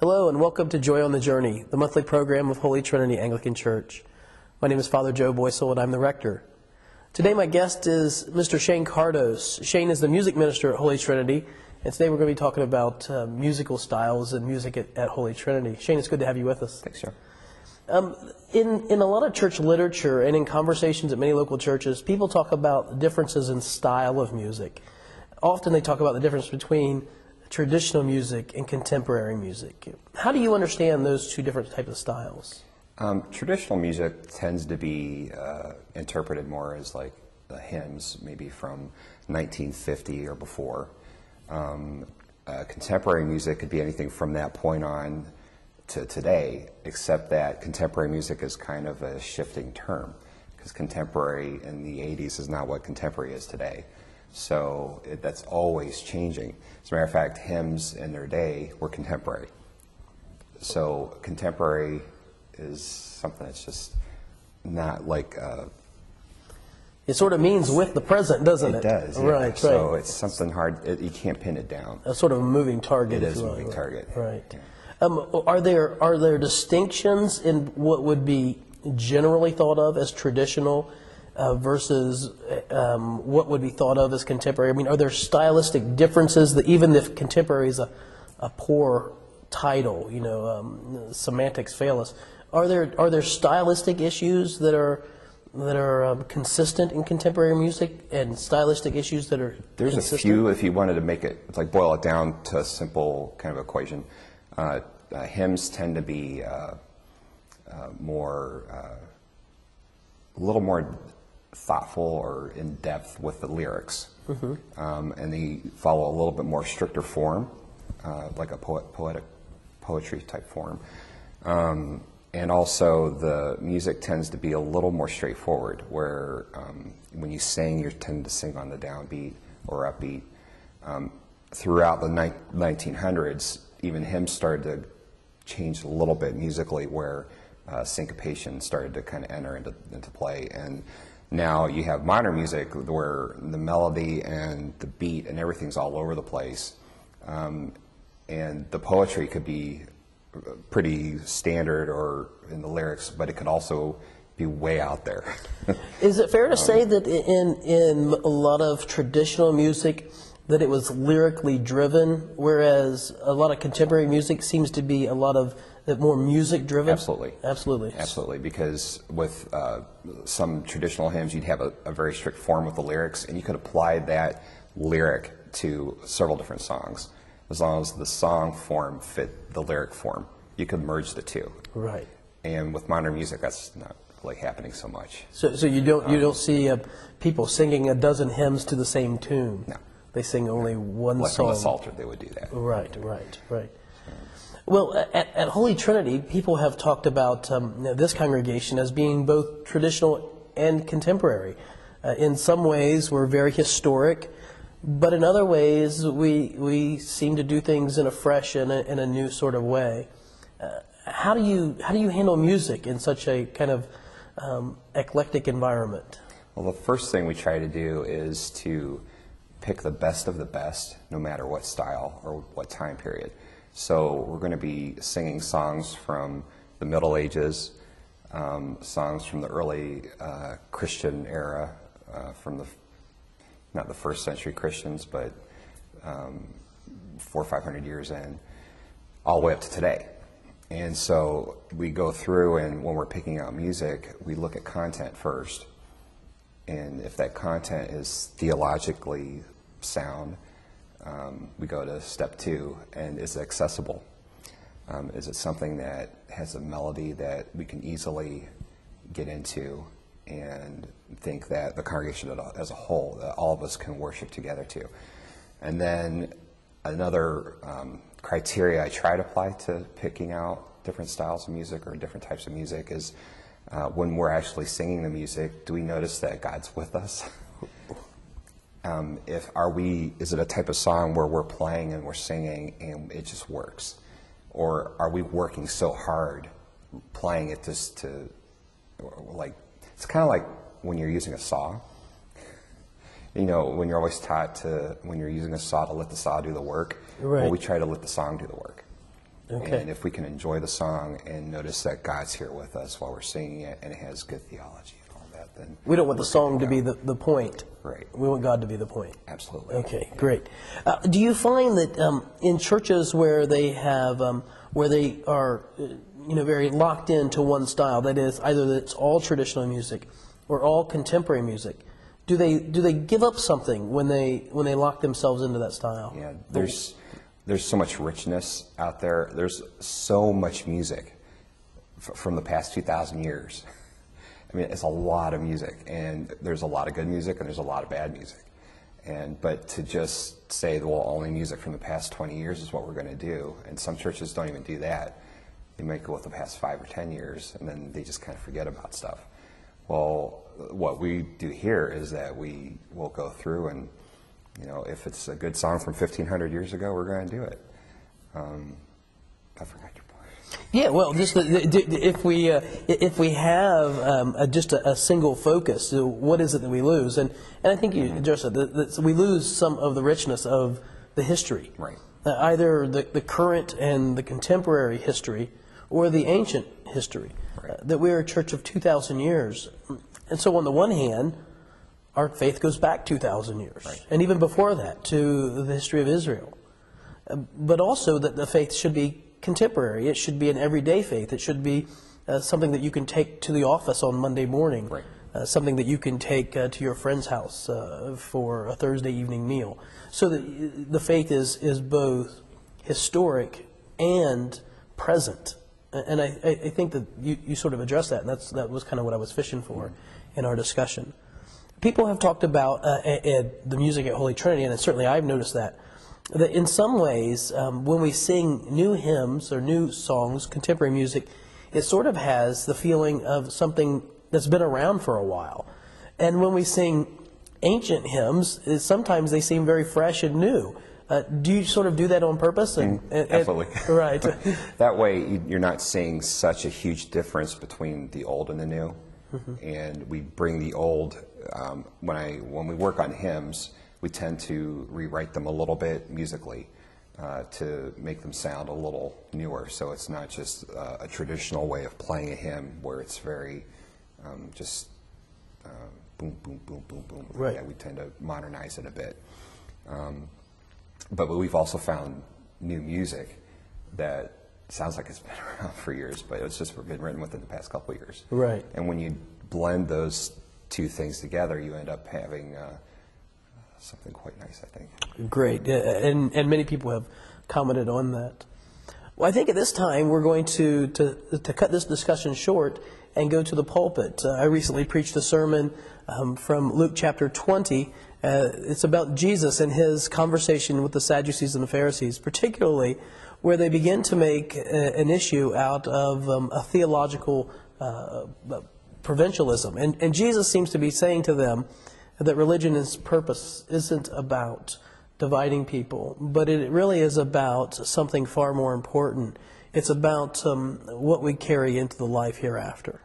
Hello and welcome to Joy on the Journey, the monthly program of Holy Trinity Anglican Church. My name is Father Joe Boysel and I'm the rector. Today my guest is Mr. Shane Cardos. Shane is the music minister at Holy Trinity, and today we're going to be talking about musical styles and music at Holy Trinity. Shane, it's good to have you with us. Thanks, Joe. In a lot of church literature and in conversations at many local churches, people talk about differences in style of music. Often they talk about the difference between traditional music and contemporary music. How do you understand those two different types of styles? Traditional music tends to be interpreted more as like hymns, maybe from 1950 or before. Contemporary music could be anything from that point on to today, except that contemporary music is kind of a shifting term, because contemporary in the 80s is not what contemporary is today. So that's always changing. As a matter of fact, hymns in their day were contemporary. So contemporary is something that's just not like... it sort of means with the present, doesn't it? It does, yeah. Right. So it's something hard, you can't pin it down. A sort of a moving target. It is a moving target. Right. Yeah. Are there distinctions in what would be generally thought of as traditional versus what would be thought of as contemporary? I mean, are there stylistic differences that even if contemporary is a poor title, semantics fail us, are there stylistic issues that are consistent in contemporary music and stylistic issues that are There's consistent? a few, if you wanted to make it, like boil it down to a simple kind of equation. Hymns tend to be a little more thoughtful or in depth with the lyrics, and they follow a little bit more stricter form, like a poetry type form, and also the music tends to be a little more straightforward, where when you sing, you tend to sing on the downbeat or upbeat. Throughout the 1900s, even hymns started to change a little bit musically, where syncopation started to kind of enter into play. And now you have modern music where the melody and the beat and everything's all over the place. And the poetry could be pretty standard or in the lyrics, but it could also be way out there. Is it fair to say that in a lot of traditional music that it was lyrically driven, whereas a lot of contemporary music seems to be a lot of more music driven? Absolutely, because with some traditional hymns you'd have a very strict form with the lyrics, and you could apply that lyric to several different songs. As long as the song form fit the lyric form, you could merge the two. Right. And with modern music, that's not really happening so much. So you don't see people singing a dozen hymns to the same tune. No. They sing only one Like song. from the Psalter, they would do that. Right. Well, at Holy Trinity, people have talked about this congregation as being both traditional and contemporary. In some ways, we're very historic, but in other ways, we seem to do things in a fresh and in a new sort of way. How do you handle music in such a kind of eclectic environment? Well, the first thing we try to do is to pick the best of the best, no matter what style or what time period. So we're going to be singing songs from the Middle Ages, songs from the early Christian era, from not the first century Christians, but 400 or 500 years in, all the way up to today. And so we go through, and when we're picking out music, we look at content first. And if that content is theologically sound, we go to step 2, and is it accessible? Is it something that has a melody that we can easily get into and think that the congregation as a whole, that all of us can worship together to? And then another criteria I try to apply to picking out different styles of music or different types of music is when we're actually singing the music, do we notice that God's with us? Is it a type of song where we're playing and we're singing and it just works? Or are we working so hard playing it just to, like, it's kind of like when you're using a saw. You know, when you're always taught to, when you're using a saw, to let the saw do the work. Right. Well, we try to let the song do the work. Okay. And if we can enjoy the song and notice that God's here with us while we're singing it and it has good theology and all that, then we don't want the song to be the point. Right. We want God to be the point. Absolutely. Okay, great. Do you find that in churches where they have, where they are, very locked into one style, that is, either that it's all traditional music or all contemporary music, do they give up something when they lock themselves into that style? Yeah, there's so much richness out there. There's so much music from the past 2,000 years. I mean, it's a lot of music, and there's a lot of good music, and there's a lot of bad music. But to just say, well, only music from the past 20 years is what we're going to do, and some churches don't even do that. They might go with the past 5 or 10 years, and then they just kind of forget about stuff. Well, what we do here is that we will go through and, if it's a good song from 1,500 years ago, we're going to do it. I forgot your point. Yeah, well, just if we have just a single focus, so what is it that we lose? And I think you addressed it. That we lose some of the richness of the history, right? Either the current and the contemporary history, or the ancient history. Right. That we are a church of 2,000 years, and so on the one hand, our faith goes back 2,000 years, right, and even before that to the history of Israel. But also that the faith should be contemporary. It should be an everyday faith. It should be something that you can take to the office on Monday morning, right, something that you can take to your friend's house for a Thursday evening meal. So that the faith is both historic and present. And I think that you sort of addressed that, and that was kind of what I was fishing for in our discussion. People have talked about the music at Holy Trinity, and certainly I've noticed that in some ways, when we sing new hymns or new songs, contemporary music, it sort of has the feeling of something that's been around for a while. And when we sing ancient hymns, sometimes they seem very fresh and new. Do you sort of do that on purpose? Absolutely. Right. That way, you're not seeing such a huge difference between the old and the new. Mm-hmm. And we bring the old. When we work on hymns, we tend to rewrite them a little bit musically to make them sound a little newer. So it's not just a traditional way of playing a hymn where it's very just boom, boom, boom, boom, boom. Right. Yeah, we tend to modernize it a bit. But we've also found new music that sounds like it's been around for years, but it's just been written within the past couple of years. Right. And when you blend those two things together, you end up having something quite nice, I think. Great. And many people have commented on that. Well, I think at this time we're going to cut this discussion short and go to the pulpit. I recently preached a sermon from Luke chapter 20. It's about Jesus and his conversation with the Sadducees and the Pharisees, particularly where they begin to make an issue out of a theological provincialism. And Jesus seems to be saying to them that religion's purpose isn't about dividing people, but it really is about something far more important. It's about what we carry into the life hereafter.